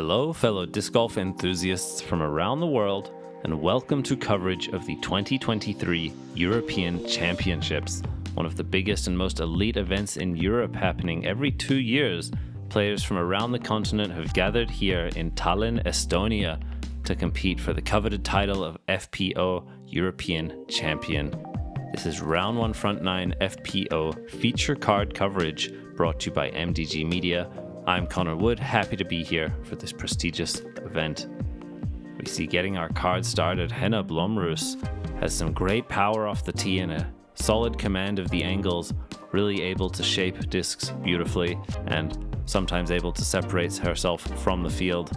Hello, fellow disc golf enthusiasts from around the world, and welcome to coverage of the 2023 European Championships, one of the biggest and most elite events in Europe happening every 2 years. Players from around the continent have gathered here in Tallinn, Estonia, to compete for the coveted title of FPO European Champion. This is Round 1 Front 9 FPO feature card coverage brought to you by MDG Media. I'm Connor Wood, happy to be here for this prestigious event. We see getting our card started, Henna Blomroos has some great power off the tee and a solid command of the angles, really able to shape discs beautifully and sometimes able to separate herself from the field.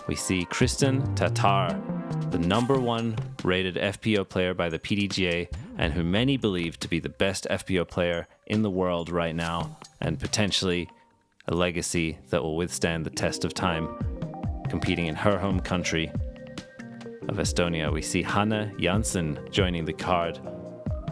We see Kristin Tattar, the #1 rated FPO player by the PDGA and who many believe to be the best FPO player in the world right now and potentially a legacy that will withstand the test of time, competing in her home country of Estonia. We see Hanna Jansson joining the card.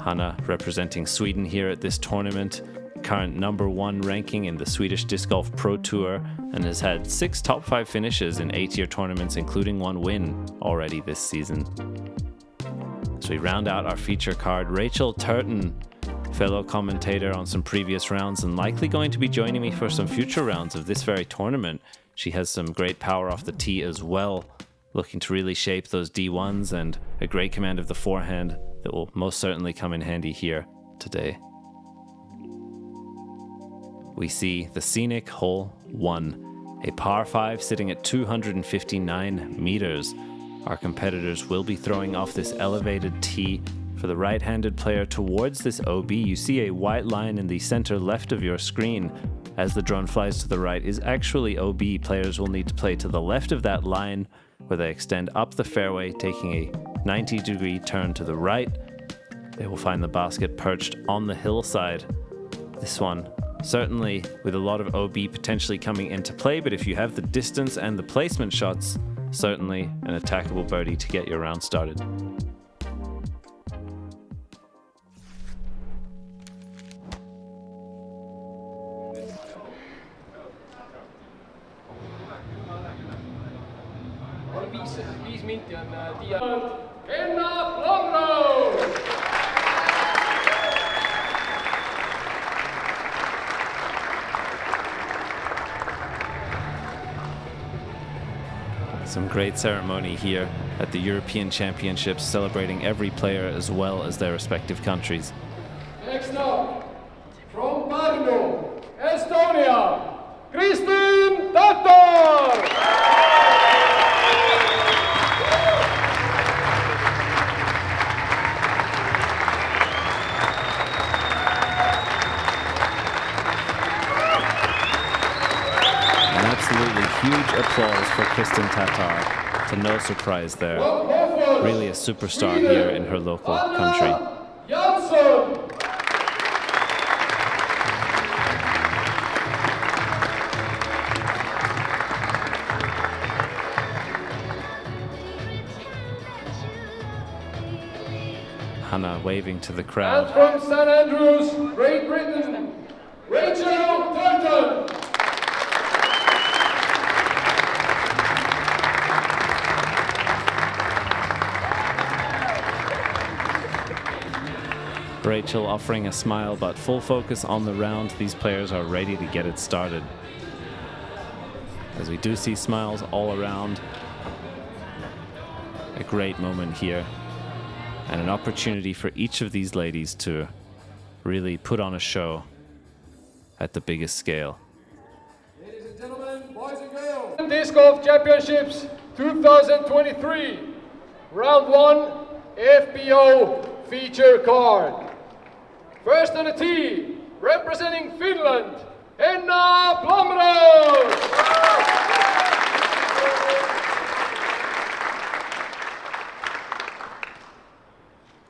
Hanna representing Sweden here at this tournament, current #1 ranking in the Swedish Disc Golf Pro Tour, and has had 6 top 5 finishes in 8-tier tournaments, including 1 win already this season. As we round out our feature card, Rachel Turton, fellow commentator on some previous rounds and likely going to be joining me for some future rounds of this very tournament. She has some great power off the tee as well, looking to really shape those D1s and a great command of the forehand that will most certainly come in handy here today. We see the scenic hole 1, a par 5 sitting at 259 meters. Our competitors will be throwing off this elevated tee. For the right-handed player towards this OB, you see a white line in the center left of your screen. As the drone flies to the right is actually OB. Players will need to play to the left of that line where they extend up the fairway, taking a 90-degree turn to the right. They will find the basket perched on the hillside. This one, certainly with a lot of OB potentially coming into play, but if you have the distance and the placement shots, certainly an attackable birdie to get your round started. Henna Blomroos! Some great ceremony here at the European Championships, celebrating every player as well as their respective countries. Next up, from Pärnu, Estonia, Kristin Tattar! Huge applause for Kristin Tattar, to no surprise there. Really a superstar here in her local country. Jansson! Hanna waving to the crowd. And from St Andrews, Great Britain, Rachel Turton! Rachel offering a smile, but full focus on the round. These players are ready to get it started. As we do see smiles all around. A great moment here. And an opportunity for each of these ladies to really put on a show at the biggest scale. Ladies and gentlemen, boys and girls, Disc Golf Championships 2023, Round 1 FPO feature card. First on the tee, representing Finland, Henna Blomroos!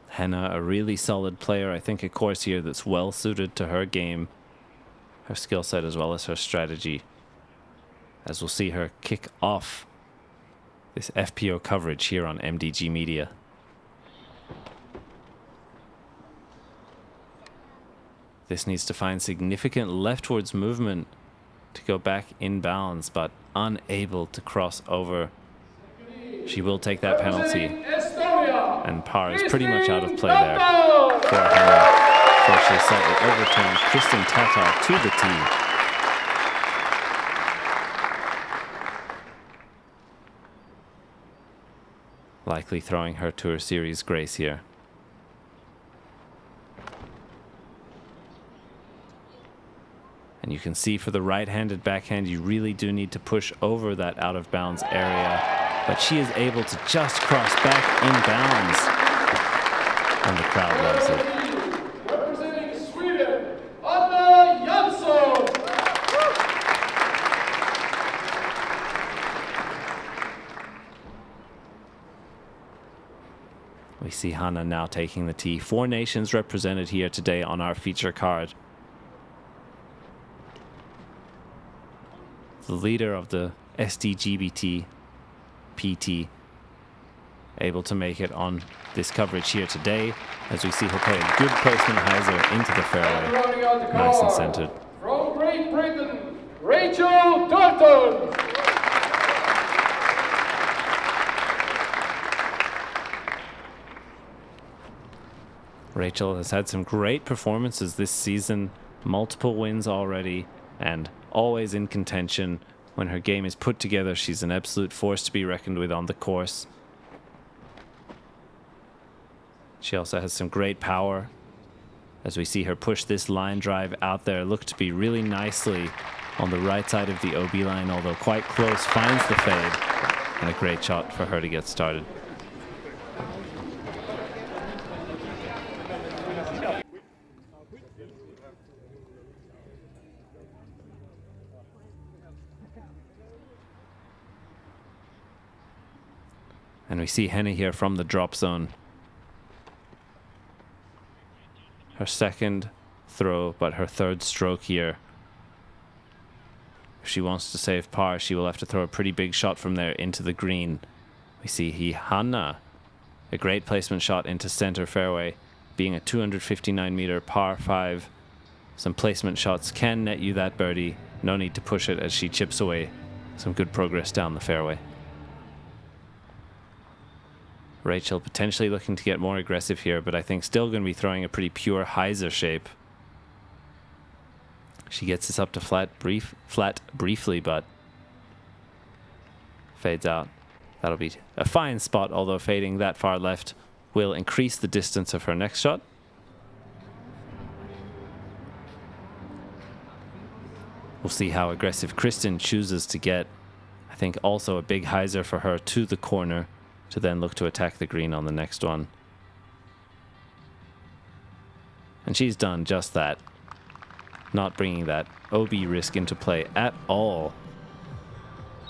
Henna, a really solid player. I think a course here that's well suited to her game, her skill set as well as her strategy. As we'll see her kick off this FPO coverage here on MDG Media. This needs to find significant leftwards movement to go back in bounds, but unable to cross over. She will take that penalty, Estonia. and par is pretty much out of play there for Henna. So she slightly overturns Kristin Tattar to the tee. Likely throwing her Tour Series grace here. And you can see for the right-handed backhand, you really do need to push over that out-of-bounds area. But she is able to just cross back in bounds. And the crowd loves it. Representing Sweden, Hanna Jansson. We see Hanna now taking the tee. 4 nations represented here today on our feature card. The leader of the SDGBT PT able to make it on this coverage here today, as we see her play a good placement hyzer into the fairway. Nice and centered. From Great Britain, Rachel Turton. Rachel has had some great performances this season, multiple wins already, and always in contention. When her game is put together, she's an absolute force to be reckoned with on the course. She also has some great power. As we see her push this line drive out there, look to be really nicely on the right side of the OB line, although quite close, finds the fade, and a great shot for her to get started. And we see Henna here from the drop zone. Her second throw, but her third stroke here. If she wants to save par, she will have to throw a pretty big shot from there into the green. We see Hanna, a great placement shot into center fairway, being a 259-meter par 5. Some placement shots can net you that birdie. No need to push it as she chips away. Some good progress down the fairway. Rachel potentially looking to get more aggressive here, but I think still going to be throwing a pretty pure hyzer shape. She gets this up to flat briefly, but fades out. That'll be a fine spot, although fading that far left will increase the distance of her next shot. We'll see how aggressive Kristin chooses to get. I think also a big hyzer for her to the corner, to then look to attack the green on the next one. And she's done just that. Not bringing that OB risk into play at all.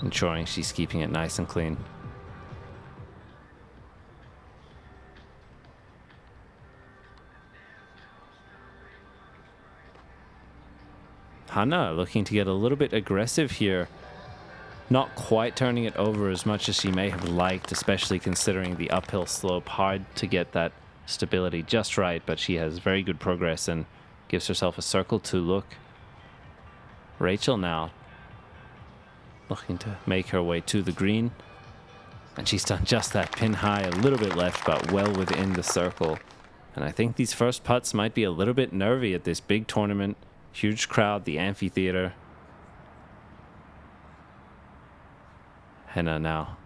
Ensuring she's keeping it nice and clean. Hanna looking to get a little bit aggressive here. Not quite turning it over as much as she may have liked, especially considering the uphill slope. Hard to get that stability just right, but she has very good progress and gives herself a circle 2 look. Rachel now looking to make her way to the green. And she's done just that, pin high, a little bit left, but well within the circle. And I think these first putts might be a little bit nervy at this big tournament. Huge crowd, the amphitheater. Henna now.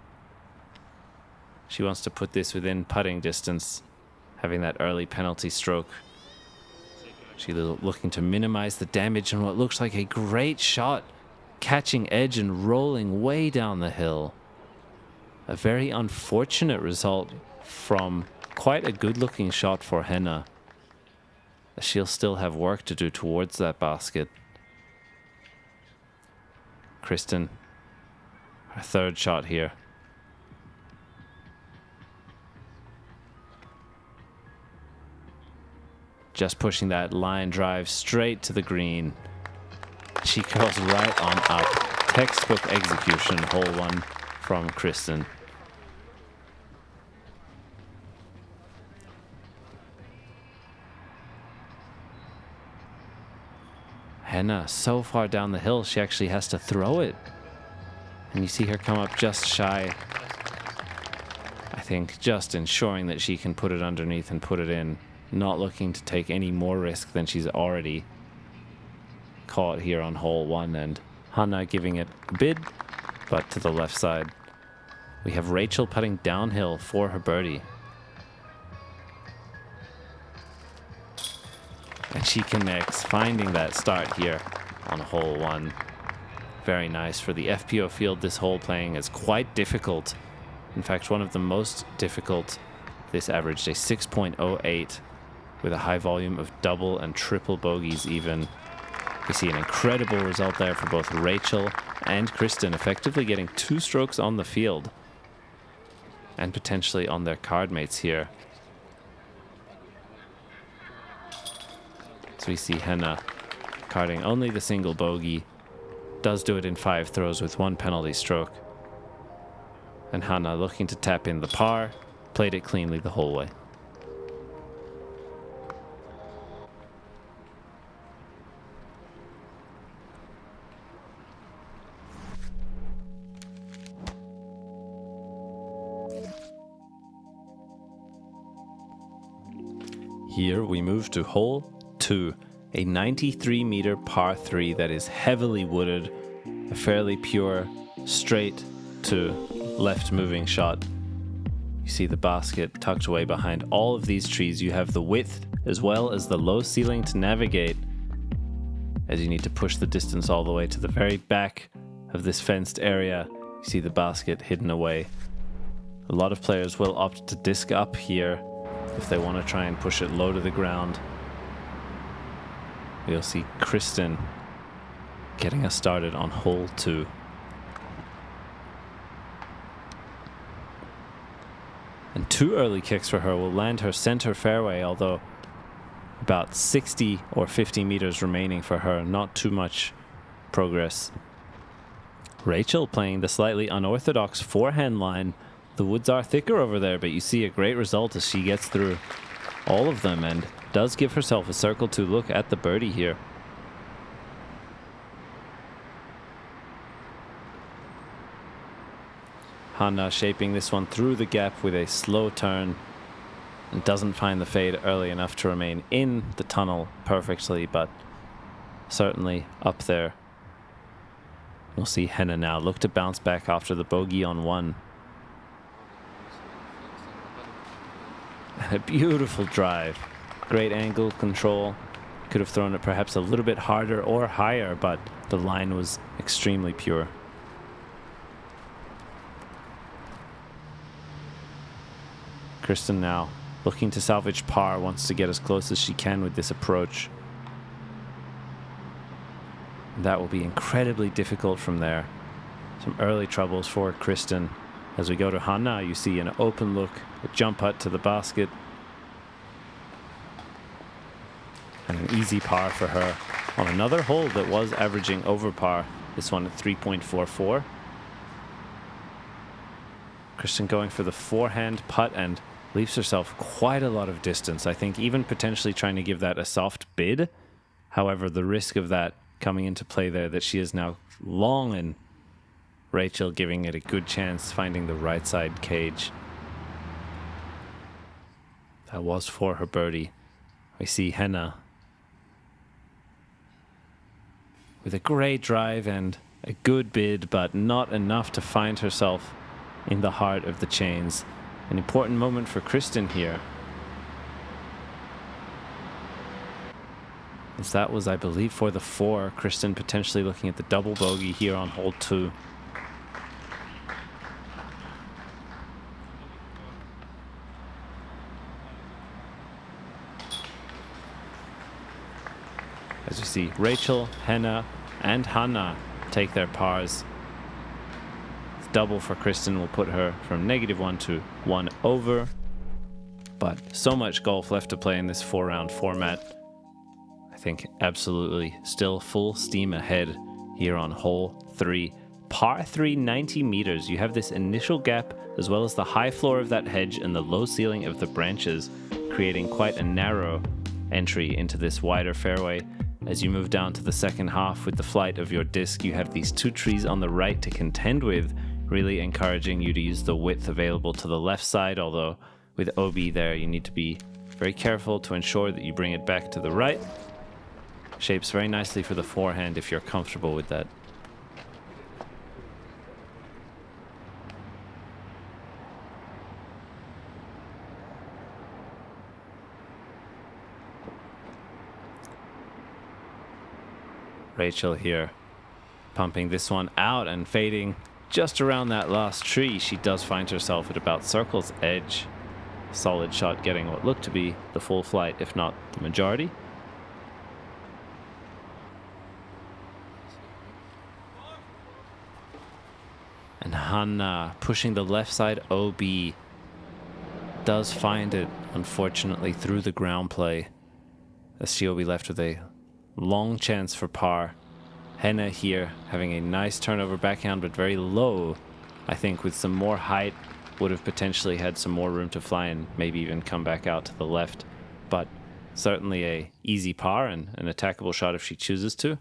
She wants to put this within putting distance, having that early penalty stroke. She's looking to minimize the damage on what looks like a great shot, catching edge and rolling way down the hill. A very unfortunate result from quite a good-looking shot for Henna. She'll still have work to do towards that basket. Kristin, her third shot here. Just pushing that line drive straight to the green. She goes right on up. Textbook execution, hole 1 from Kristin. Henna so far down the hill, she actually has to throw it. And you see her come up just shy. I think just ensuring that she can put it underneath and put it in. Not looking to take any more risk than she's already caught here on hole 1. And Hanna giving it a bid, but to the left side. We have Rachel putting downhill for her birdie. And she connects, finding that start here on hole 1. Very nice for the FPO field. This hole playing is quite difficult. In fact, one of the most difficult. This averaged a 6.08 with a high volume of double and triple bogeys even. We see an incredible result there for both Rachel and Kristin, effectively getting 2 strokes on the field and potentially on their card mates here. So we see Henna carding only the single bogey. Does do it in 5 throws with 1 penalty stroke. And Hanna looking to tap in the par, played it cleanly the whole way. Here we move to hole 2, a 93-meter par 3 that is heavily wooded, a fairly pure straight to left moving shot. You see the basket tucked away behind all of these trees. You have the width as well as the low ceiling to navigate, as you need to push the distance all the way to the very back of this fenced area. You see the basket hidden away. A lot of players will opt to disc up here if they want to try and push it low to the ground. We'll see Kristin getting us started on hole 2. And 2 early kicks for her will land her center fairway, although about 60 or 50 meters remaining for her. Not too much progress. Rachel playing the slightly unorthodox forehand line. The woods are thicker over there, but you see a great result as she gets through all of them and does give herself a circle to look at the birdie here. Hanna shaping this one through the gap with a slow turn and doesn't find the fade early enough to remain in the tunnel perfectly, but certainly up there. We'll see Henna now look to bounce back after the bogey on 1. And a beautiful drive. Great angle control. Could have thrown it perhaps a little bit harder or higher, but the line was extremely pure. Kristin now looking to salvage par, wants to get as close as she can with this approach. That will be incredibly difficult from there. Some early troubles for Kristin. As we go to Hanna, you see an open look, a jump putt to the basket, and an easy par for her on another hole that was averaging over par, this one at 3.44. Kristin going for the forehand putt and leaves herself quite a lot of distance. I think even potentially trying to give that a soft bid. However, the risk of that coming into play there, that she is now long, and Rachel giving it a good chance finding the right side cage. That was for her birdie. We see Henna with a great drive and a good bid, but not enough to find herself in the heart of the chains. An important moment for Kristin here, as that was, I believe, for the 4. Kristin potentially looking at the double bogey here on hole 2. As you see, Rachel, Henna, and Hanna take their pars. Double for Kristin will put her from -1 to 1 over. But so much golf left to play in this 4-round format. I think absolutely still full steam ahead here on hole 3. Par 3, 90 meters. You have this initial gap as well as the high floor of that hedge and the low ceiling of the branches, creating quite a narrow entry into this wider fairway. As you move down to the second half with the flight of your disc, you have these two trees on the right to contend with, really encouraging you to use the width available to the left side, although with OB there you need to be very careful to ensure that you bring it back to the right. Shapes very nicely for the forehand if you're comfortable with that. Rachel here pumping this one out and fading just around that last tree. She does find herself at about circle's edge. Solid shot, getting what looked to be the full flight, if not the majority. And Hanna pushing the left side OB does find it, unfortunately, through the ground play, as she'll be left with a long chance for par. Henna here having a nice turnover backhand, but very low. I think with some more height would have potentially had some more room to fly and maybe even come back out to the left. But certainly a easy par and an attackable shot if she chooses to.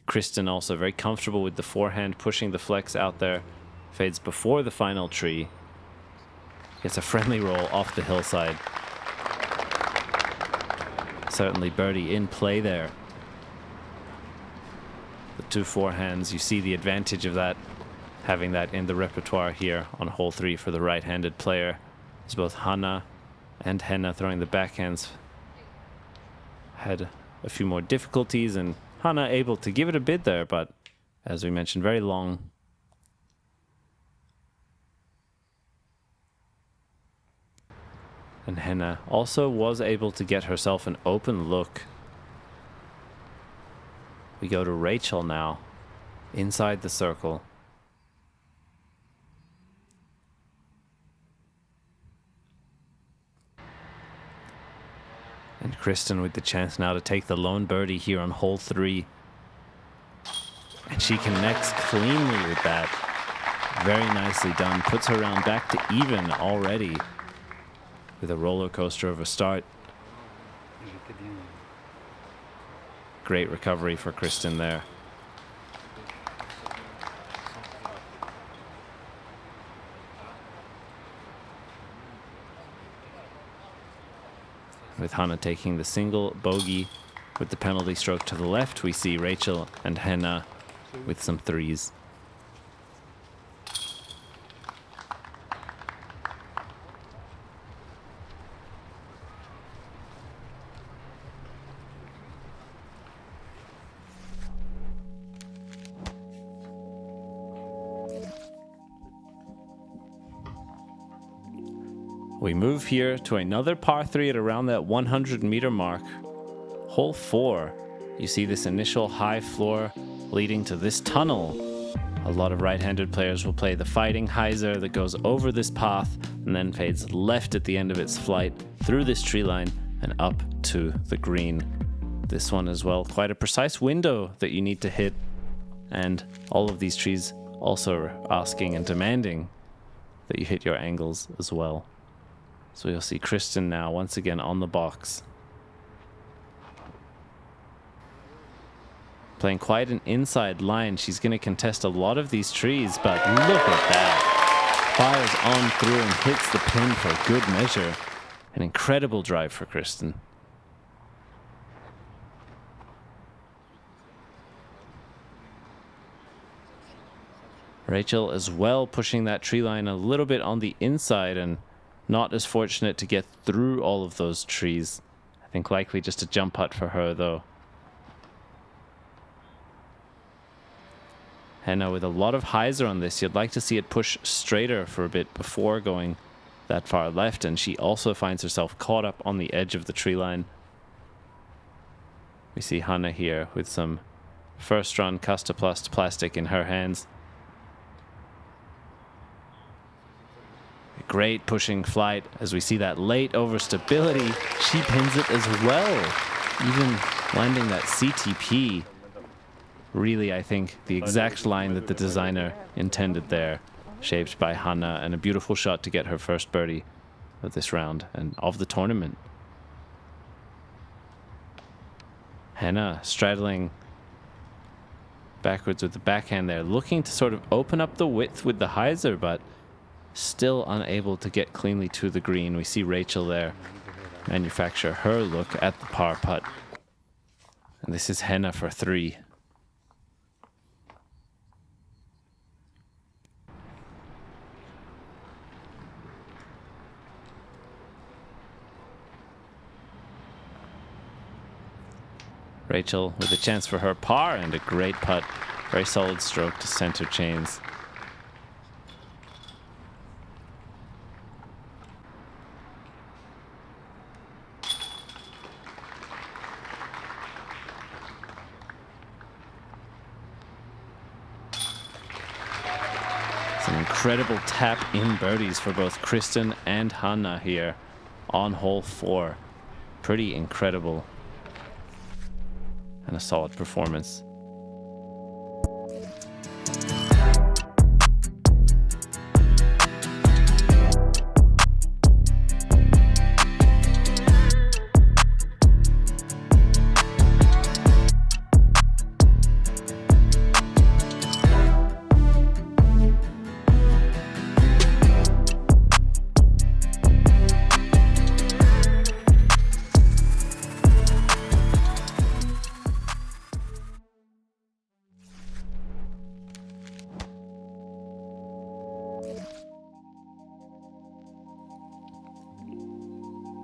Kristin also very comfortable with the forehand, pushing the flex out there. Fades before the final tree. Gets a friendly roll off the hillside. Certainly birdie in play there. The two forehands, you see the advantage of that, having that in the repertoire here on hole 3 for the right-handed player. As both Hanna and Henna throwing the backhands had a few more difficulties, and Hanna able to give it a bid there, but as we mentioned, very long. And Henna also was able to get herself an open look. We go to Rachel now, inside the circle. And Kristin with the chance now to take the lone birdie here on hole 3. And she connects cleanly with that. Very nicely done. Puts her round back to even already with a roller coaster of a start. Great recovery for Kristin there. With Hanna taking the single bogey with the penalty stroke to the left, we see Rachel and Henna with some threes. We move here to another par 3 at around that 100-meter mark. Hole 4. You see this initial high floor leading to this tunnel. A lot of right-handed players will play the fighting hyzer that goes over this path and then fades left at the end of its flight through this tree line and up to the green. This one as well, quite a precise window that you need to hit, and all of these trees also asking and demanding that you hit your angles as well. So you'll see Kristin now once again on the box. Playing quite an inside line. She's going to contest a lot of these trees, but look at that. Fires on through and hits the pin for good measure. An incredible drive for Kristin. Rachel as well pushing that tree line a little bit on the inside and not as fortunate to get through all of those trees. I think likely just a jump putt for her though. Henna with a lot of hyzer on this. You'd like to see it push straighter for a bit before going that far left, and she also finds herself caught up on the edge of the tree line. We see Hanna here with some first run Custoplast plastic in her hands. Great pushing flight as we see that late overstability. She pins it as well, even landing that CTP. Really, I think, the exact line that the designer intended there, shaped by Hanna, and a beautiful shot to get her first birdie of this round and of the tournament. Henna straddling backwards with the backhand there, looking to sort of open up the width with the hyzer, but still unable to get cleanly to the green. We see Rachel there manufacture her look at the par putt. And this is Henna for 3. Rachel with a chance for her par and a great putt. Very solid stroke to center chains. It's an incredible tap in birdies for both Kristin and Hanna here on hole 4. Pretty incredible. And a solid performance.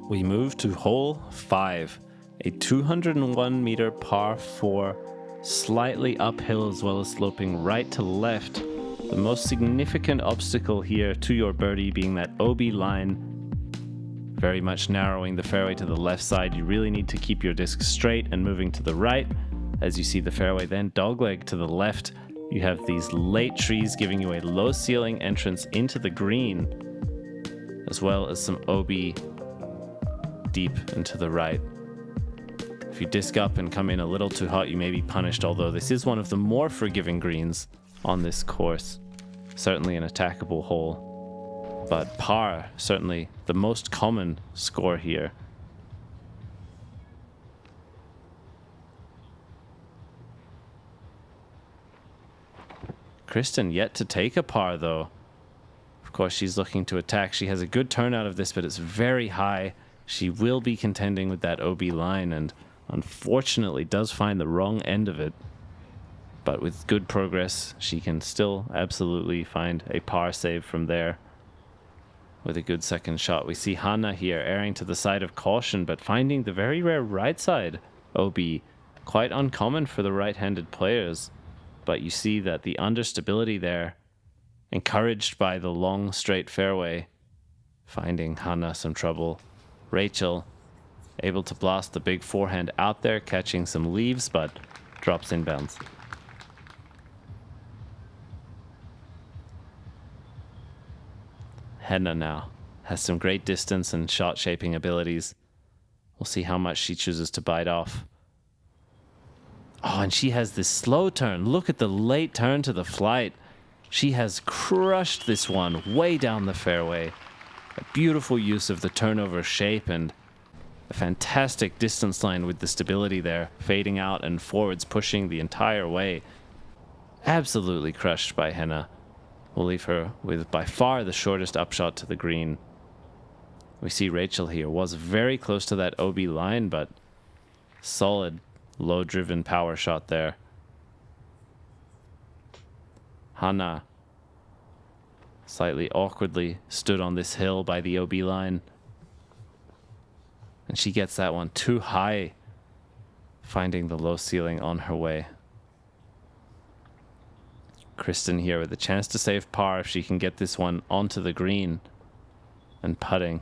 We move to hole 5, a 201 meter par 4, slightly uphill as well as sloping right to left. The most significant obstacle here to your birdie being that OB line, very much narrowing the fairway to the left side. You really need to keep your disc straight and moving to the right as you see the fairway then dogleg to the left. You have these late trees giving you a low ceiling entrance into the green, as well as some OB deep and to the right. If you disc up and come in a little too hot, you may be punished, although this is one of the more forgiving greens on this course. Certainly an attackable hole, but par, certainly the most common score here. Kristin yet to take a par though. Of course, she's looking to attack. She has a good turn out of this, but it's very high. She will be contending with that OB line and unfortunately does find the wrong end of it. But with good progress, she can still absolutely find a par save from there with a good second shot. We see Hanna here erring to the side of caution, but finding the very rare right side OB. Quite uncommon for the right-handed players. But you see that the understability there, encouraged by the long straight fairway, finding Hanna some trouble. Rachel able to blast the big forehand out there, catching some leaves, but drops inbounds. Henna now has some great distance and shot shaping abilities. We'll see how much she chooses to bite off. Oh, and she has this slow turn. Look at the late turn to the flight. She has crushed this one way down the fairway. A beautiful use of the turnover shape and a fantastic distance line with the stability there, fading out and forwards pushing the entire way. Absolutely crushed by Henna. We'll leave her with by far the shortest upshot to the green. We see Rachel here was very close to that OB line, but solid low-driven power shot there. Hanna slightly awkwardly stood on this hill by the OB line. And she gets that one too high, finding the low ceiling on her way. Kristin here with a chance to save par if she can get this one onto the green and putting.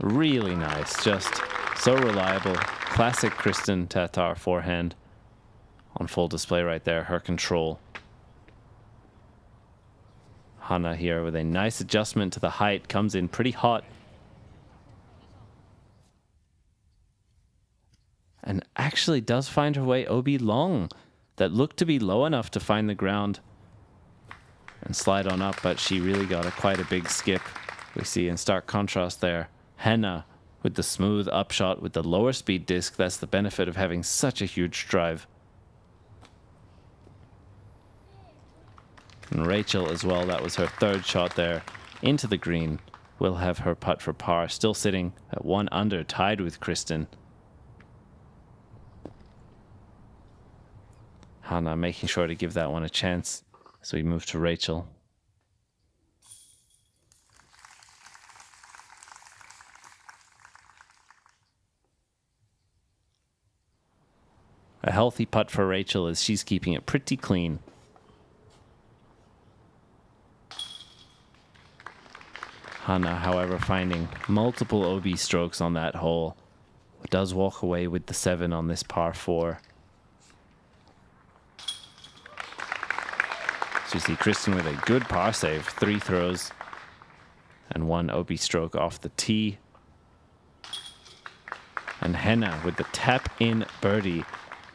Really nice, just so reliable. Classic Kristin Tattar forehand on full display right there, her control. Hanna here with a nice adjustment to the height, comes in pretty hot. And actually does find her way OB long. That looked to be low enough to find the ground and slide on up, but she really got quite a big skip. We see in stark contrast there, Henna with the smooth upshot with the lower speed disc. That's the benefit of having such a huge drive. And Rachel as well, that was her third shot there into the green. Will have her putt for par, still sitting at 1 under, tied with Kristin. Hanna making sure to give that one a chance. So we move to Rachel. A healthy putt for Rachel as she's keeping it pretty clean. Hanna, however, finding multiple OB strokes on that hole, does walk away with the 7 on this par 4. So you see Kristin with a good par save, 3 throws and 1 OB stroke off the tee. And Henna with the tap in birdie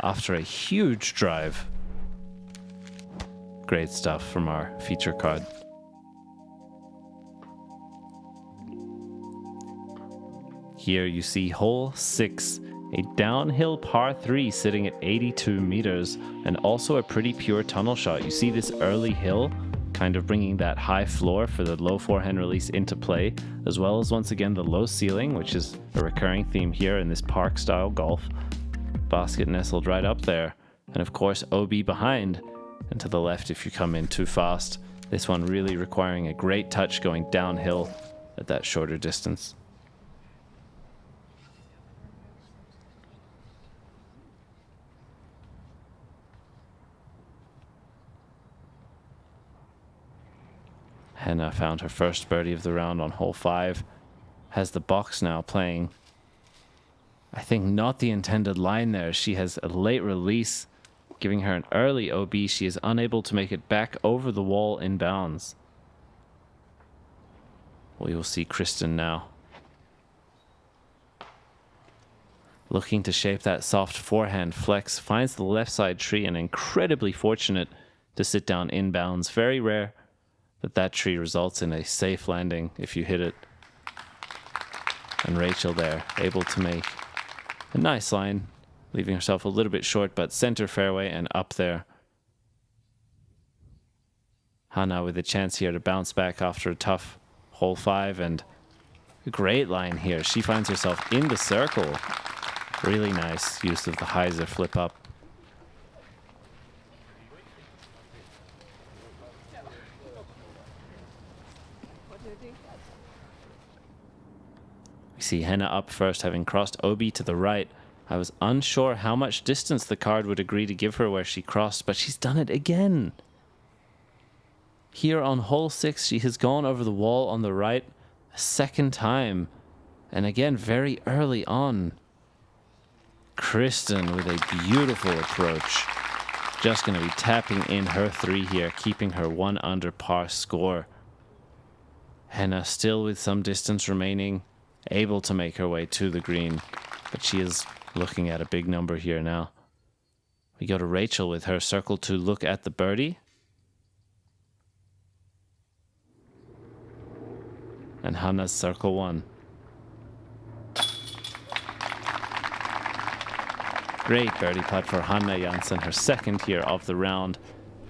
after a huge drive. Great stuff from our feature card. Here you see hole 6, a downhill par 3 sitting at 82 meters, and also a pretty pure tunnel shot. You see this early hill kind of bringing that high floor for the low forehand release into play, as well as once again the low ceiling, which is a recurring theme here in this park style golf. Basket nestled right up there, and of course OB behind and to the left if you come in too fast. This one really requiring a great touch going downhill at that shorter distance. Henna found her first birdie of the round on hole 5. Has the box now playing, I think, not the intended line there. She has a late release, giving her an early OB. She is unable to make it back over the wall in bounds. We will see Kristin now. Looking to shape that soft forehand flex, finds the left side tree and incredibly fortunate to sit down in bounds. Very rare that tree results in a safe landing if you hit it. And Rachel there, able to make a nice line, leaving herself a little bit short, but center fairway and up there. Hanna with a chance here to bounce back after a tough hole 5, and a great line here. She finds herself in the circle. Really nice use of the hyzer flip up. We see Henna up first, having crossed OB to the right. I was unsure how much distance the card would agree to give her where she crossed, but she's done it again. Here on hole 6, she has gone over the wall on the right a second time, and again very early on. Kristin with a beautiful approach. Just going to be tapping in her 3 here, keeping her 1 under par score. Henna still with some distance remaining, able to make her way to the green, but she is looking at a big number here now. We go to Rachel with her circle to look at the birdie. And Hanna's circle 1. Great birdie putt for Hanna Jansson, her second here of the round,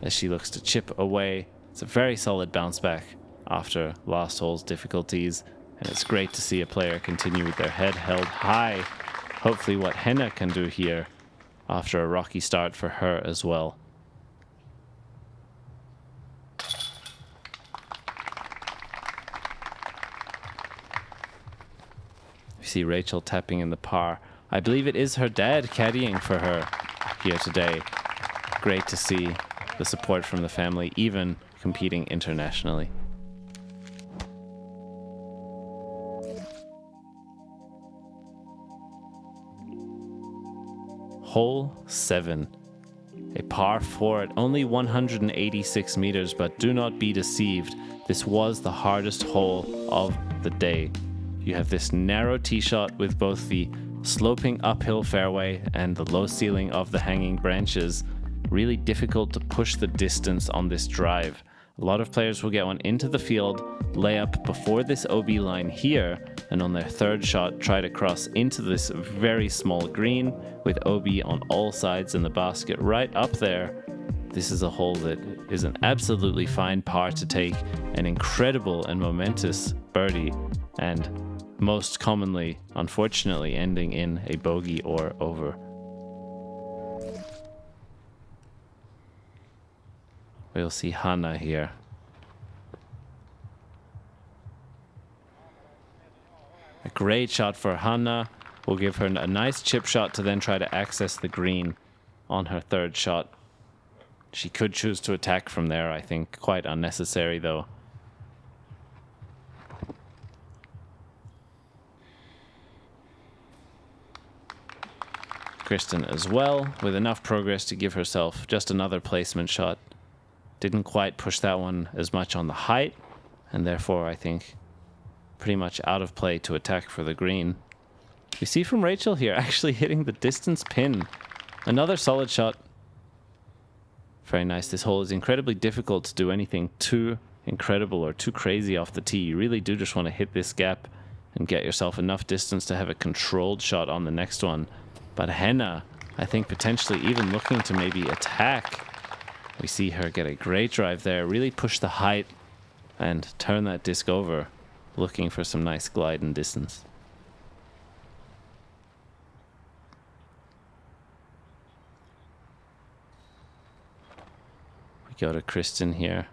as she looks to chip away. It's a very solid bounce back after last hole's difficulties, and it's great to see a player continue with their head held high. Hopefully what Henna can do here after a rocky start for her as well. We see Rachel tapping in the par. I believe it is her dad caddying for her here today. Great to see the support from the family, even competing internationally. Hole 7, a par 4 at only 186 meters, but do not be deceived. This was the hardest hole of the day. You have this narrow tee shot with both the sloping uphill fairway and the low ceiling of the hanging branches. Really difficult to push the distance on this drive. A lot of players will get one into the field, lay up before this OB line here, and on their third shot try to cross into this very small green with OB on all sides in the basket right up there. This is a hole that is an absolutely fine par to take, an incredible and momentous birdie, and most commonly, unfortunately, ending in a bogey or over. We'll see Hanna here. A great shot for Hanna. We'll give her a nice chip shot to then try to access the green on her third shot. She could choose to attack from there, I think. Quite unnecessary, though. Kristin as well, with enough progress to give herself just another placement shot. Didn't quite push that one as much on the height, and therefore I think pretty much out of play to attack for the green. We see from Rachel here actually hitting the distance pin. Another solid shot. Very nice. This hole is incredibly difficult to do anything too incredible or too crazy off the tee. You really do just want to hit this gap and get yourself enough distance to have a controlled shot on the next one. But Henna, I think potentially even looking to maybe attack. We see her get a great drive there, really push the height and turn that disc over, looking for some nice glide and distance. We go to Kristin here.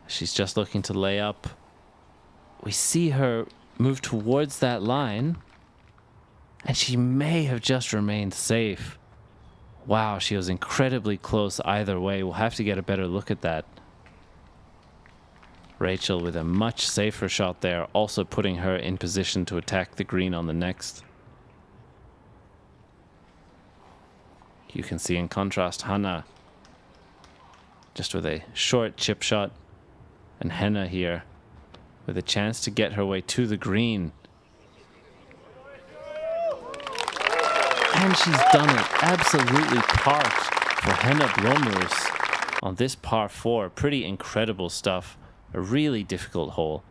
She's just looking to lay up. We see her move towards that line, and she may have just remained safe. Wow, she was incredibly close either way. We'll have to get a better look at that. Rachel with a much safer shot there, also putting her in position to attack the green on the next. You can see in contrast Hanna just with a short chip shot, and Henna here with a chance to get her way to the green. And she's done it. Absolutely parked for Henna Blomroos on this par 4. Pretty incredible stuff. A really difficult hole.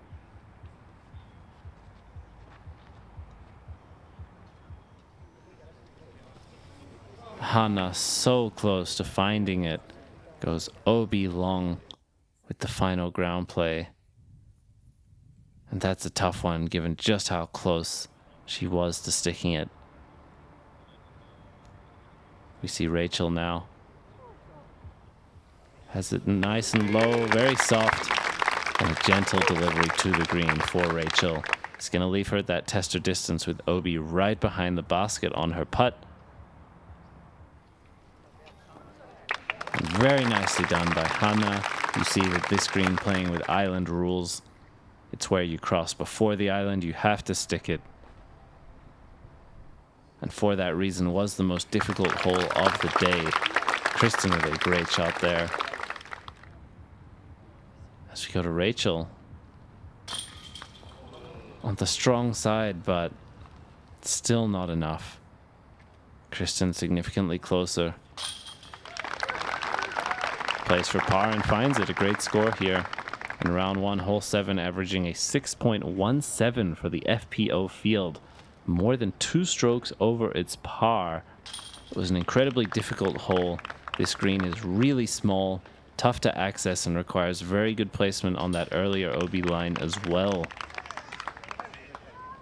Hanna so close to finding it. Goes OB long with the final ground play. And that's a tough one given just how close she was to sticking it. We see Rachel now. Has it nice and low, very soft, and a gentle delivery to the green for Rachel. It's going to leave her at that tester distance with OB right behind the basket on her putt. And very nicely done by Hanna. You see that this green playing with island rules. It's where you cross before the island. You have to stick it. And for that reason was the most difficult hole of the day. Kristin with a great shot there. As we go to Rachel. On the strong side, but still not enough. Kristin significantly closer. Plays for par and finds it. A great score here. In round 1, hole 7, averaging a 6.17 for the FPO field. More than 2 strokes over its par. It was an incredibly difficult hole. This green is really small, tough to access, and requires very good placement on that earlier OB line as well.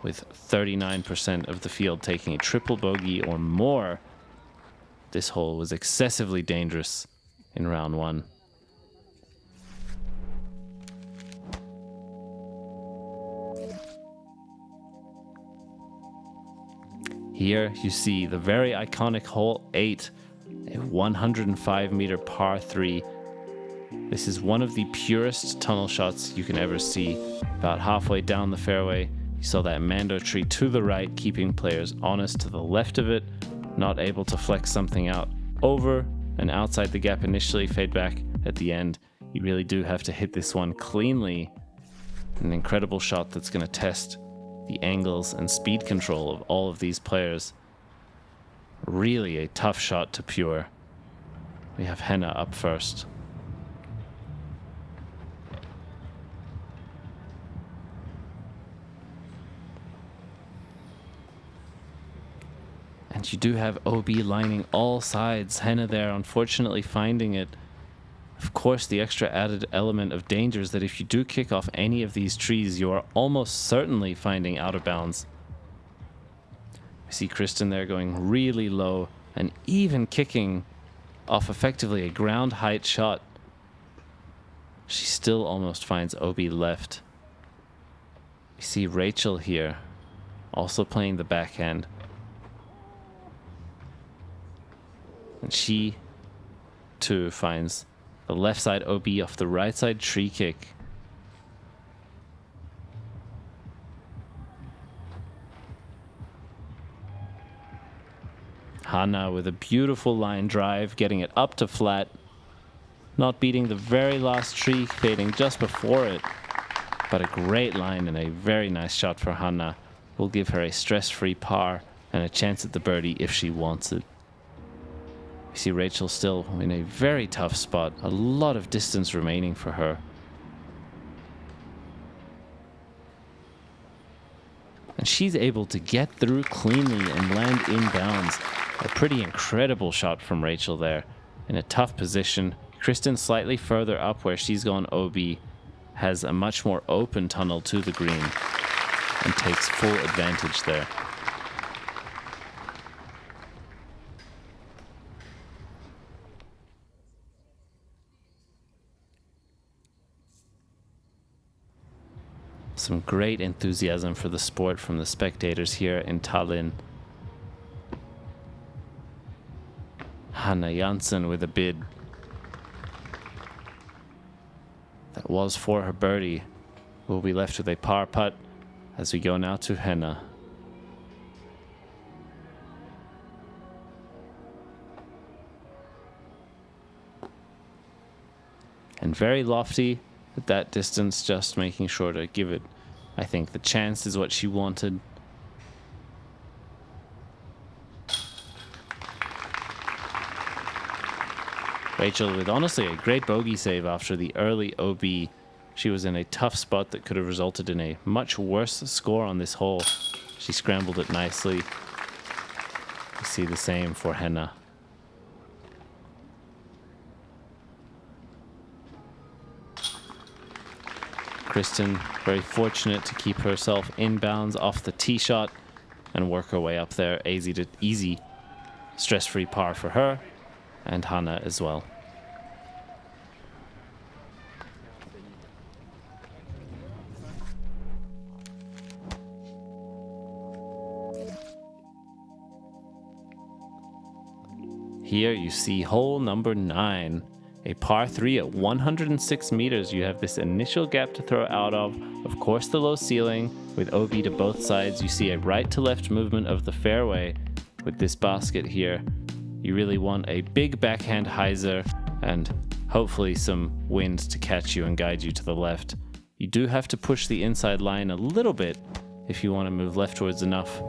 With 39% of the field taking a triple bogey or more, this hole was excessively dangerous in round 1. Here you see the very iconic hole 8, a 105-meter par 3. This is one of the purest tunnel shots you can ever see. About halfway down the fairway, you saw that mando tree to the right, keeping players honest to the left of it, not able to flex something out over and outside the gap initially, fade back at the end. You really do have to hit this one cleanly. An incredible shot that's going to test the angles and speed control of all of these players. Really a tough shot to pure. We have Henna up first. And you do have OB lining all sides. Henna there unfortunately finding it. Of course, the extra added element of danger is that if you do kick off any of these trees, you are almost certainly finding out of bounds. We see Kristin there going really low and even kicking off effectively a ground height shot. She still almost finds OB left. We see Rachel here also playing the backhand. And she too finds the left side OB off the right side tree kick. Hanna with a beautiful line drive, getting it up to flat. Not beating the very last tree, fading just before it. But a great line and a very nice shot for Hanna. Will give her a stress-free par and a chance at the birdie if she wants it. We see Rachel still in a very tough spot. A lot of distance remaining for her. And she's able to get through cleanly and land inbounds. A pretty incredible shot from Rachel there. In a tough position. Kristin slightly further up where she's gone OB. Has a much more open tunnel to the green. And takes full advantage there. Some great enthusiasm for the sport from the spectators here in Tallinn. Hanna Jansson with a bid. That was for her birdie. Will be left with a par putt as we go now to Henna. And very lofty at that distance, just making sure to give it, I think the chance is what she wanted. Rachel with honestly a great bogey save after the early OB. She was in a tough spot that could have resulted in a much worse score on this hole. She scrambled it nicely. We see the same for Henna. Kristin very fortunate to keep herself inbounds off the tee shot and work her way up there. Easy stress-free par for her and Hanna as well. Here you see hole number 9, a par 3 at 106 meters. You have this initial gap to throw out of course the low ceiling with OB to both sides. You see a right to left movement of the fairway with this basket here. You really want a big backhand hyzer and hopefully some wind to catch you and guide you to the left. You do have to push the inside line a little bit if you want to move leftwards enough.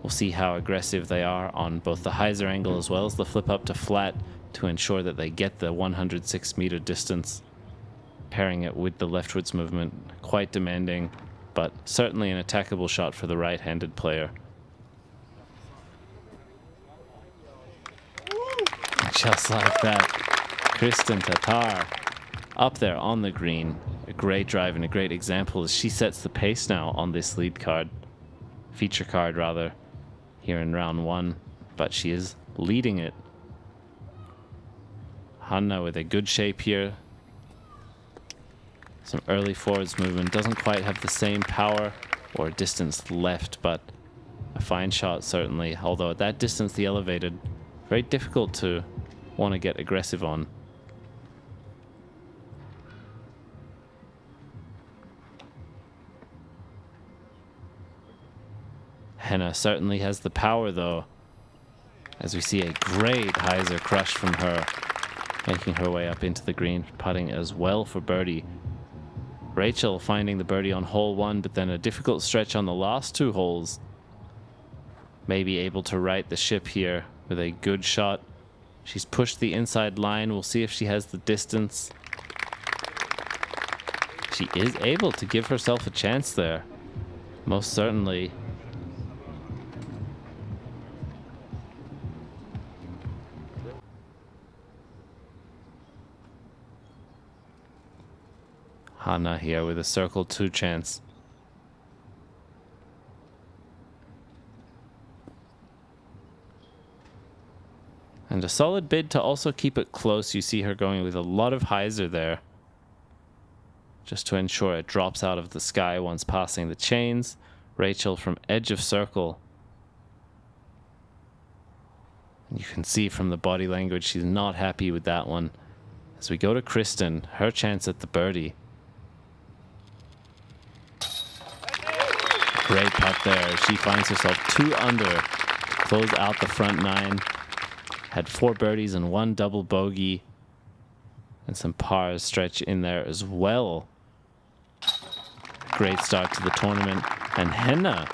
We'll see how aggressive they are on both the hyzer angle as well as the flip up to flat to ensure that they get the 106 meter distance. Pairing it with the leftwards movement, quite demanding, but certainly an attackable shot for the right-handed player. Just like that, Kristin Tattar up there on the green. A great drive and a great example as she sets the pace now on this lead card. Feature card rather, here in round 1, but she is leading it. Hanna with a good shape here. Some early forwards movement, doesn't quite have the same power or distance left, but a fine shot certainly. Although at that distance, the elevated, very difficult to want to get aggressive on. Henna certainly has the power though, as we see a great hyzer crush from her, making her way up into the green, putting as well for birdie. Rachel finding the birdie on hole 1, but then a difficult stretch on the last 2 holes. Maybe able to right the ship here with a good shot. She's pushed the inside line. We'll see if she has the distance. She is able to give herself a chance there. Most certainly. Hanna here with a circle 2 chance. And a solid bid to also keep it close. You see her going with a lot of hyzer there, just to ensure it drops out of the sky once passing the chains. Rachel from edge of circle. You can see from the body language she's not happy with that one. As we go to Kristin, her chance at the birdie. Great putt there. She finds herself 2 under to close out the front 9. Had 4 birdies and 1 double bogey. And some pars stretch in there as well. Great start to the tournament. And Henna,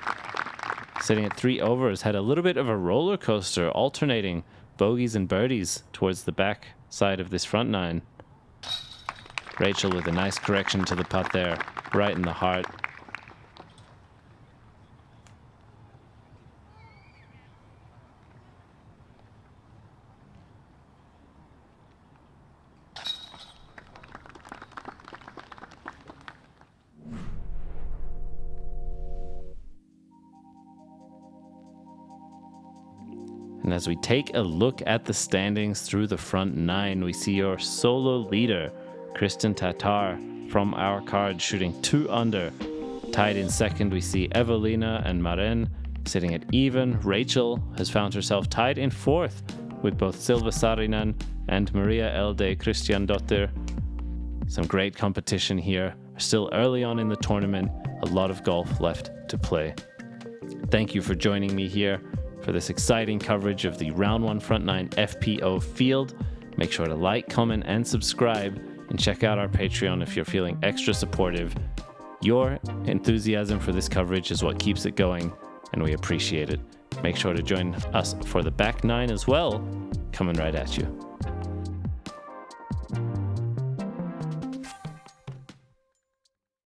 sitting at 3 overs, had a little bit of a roller coaster, alternating bogeys and birdies towards the back side of this front 9. Rachel with a nice correction to the putt there, right in the heart. And as we take a look at the standings through the front 9, we see your solo leader, Kristin Tattar, from our card shooting 2 under. Tied in second, we see Evelina and Maren sitting at even. Rachel has found herself tied in 4th with both Silva Saarinen and Maria Elde Christiandottir. Some great competition here. Still early on in the tournament, a lot of golf left to play. Thank you for joining me here for this exciting coverage of the Round 1 Front 9 FPO field. Make sure to like, comment, and subscribe, and check out our Patreon if you're feeling extra supportive. Your enthusiasm for this coverage is what keeps it going, and we appreciate it. Make sure to join us for the back 9 as well, coming right at you.